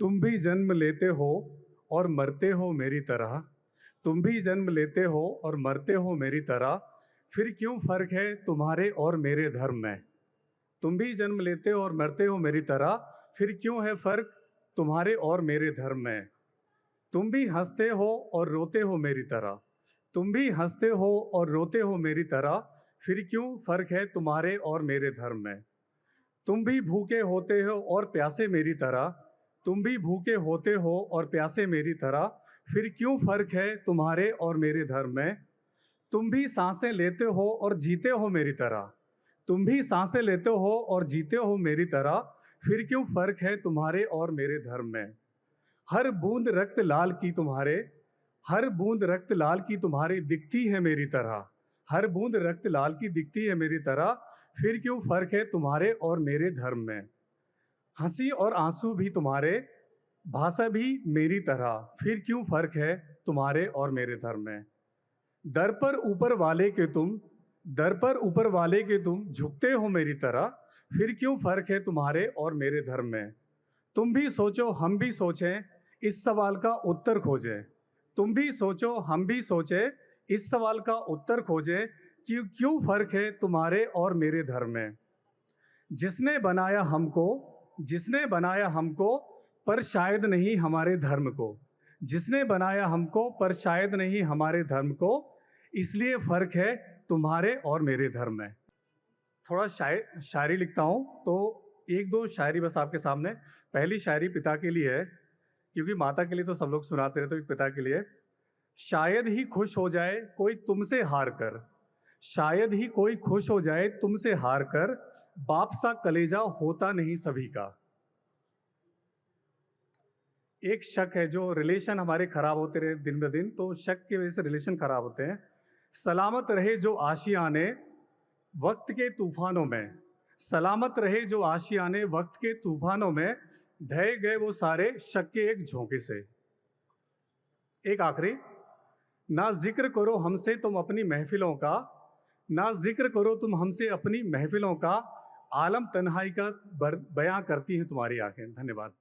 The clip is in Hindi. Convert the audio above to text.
तुम भी जन्म लेते हो और मरते हो मेरी तरह। तुम भी जन्म लेते हो और मरते हो मेरी तरह। फिर क्यों फर्क है तुम्हारे और मेरे धर्म में। तुम भी जन्म लेते हो और मरते हो मेरी तरह। फिर क्यों है फर्क तुम्हारे और मेरे धर्म में। तुम भी हंसते हो और रोते हो मेरी तरह। तुम भी हंसते हो और रोते हो मेरी तरह। फिर क्यों फर्क है तुम्हारे और मेरे धर्म में। तुम भी भूखे होते हो और प्यासे मेरी तरह। तुम भी भूखे होते हो और प्यासे मेरी तरह। फिर क्यों फर्क है तुम्हारे और मेरे धर्म में। तुम भी सांसें लेते हो और जीते हो मेरी तरह। तुम भी सांसें लेते हो और जीते हो मेरी तरह। फिर क्यों फर्क है तुम्हारे और मेरे धर्म में। हर बूंद रक्त लाल की तुम्हारे। हर बूंद रक्त लाल की तुम्हारी दिखती है मेरी तरह। हर बूंद रक्त लाल की दिखती है मेरी तरह। फिर क्यों फर्क है तुम्हारे और मेरे धर्म में। हंसी और आंसू भी तुम्हारे। भाषा भी मेरी तरह। फिर क्यों फर्क है तुम्हारे और मेरे धर्म में। दर पर ऊपर वाले के तुम। दर पर ऊपर वाले के तुम झुकते हो मेरी तरह। फिर क्यों फर्क है तुम्हारे और मेरे धर्म में। तुम भी सोचो हम भी सोचें इस सवाल का उत्तर खोजें। तुम भी सोचो हम भी सोचें इस सवाल का उत्तर खोजें कि क्यों फर्क है तुम्हारे और मेरे धर्म में। जिसने बनाया हमको। जिसने बनाया हमको पर शायद नहीं हमारे धर्म को। जिसने बनाया हमको पर शायद नहीं हमारे धर्म को। इसलिए फर्क है तुम्हारे और मेरे धर्म में। थोड़ा शायरी लिखता हूँ तो एक दो शायरी बस आपके सामने। पहली शायरी पिता के लिए है, क्योंकि माता के लिए तो सब लोग सुनाते रहते, तो पिता के लिए। शायद ही खुश हो जाए कोई तुमसे हार कर। शायद ही कोई खुश हो जाए तुमसे हार कर। बाप सा कलेजा होता नहीं सभी का। एक शक है, जो रिलेशन हमारे खराब होते रहे दिन ब दिन, तो शक की वजह से रिलेशन खराब होते हैं। सलामत रहे जो आशियाने वक्त के तूफानों में। सलामत रहे जो आशियाने वक्त के तूफानों में। ढह गए वो सारे शक के एक झोंके से। एक आखिरी। ना जिक्र करो हमसे तुम अपनी महफिलों का। ना जिक्र करो तुम हमसे अपनी महफिलों का। आलम तन्हाई का बयां करती हैं तुम्हारी आंखें। धन्यवाद।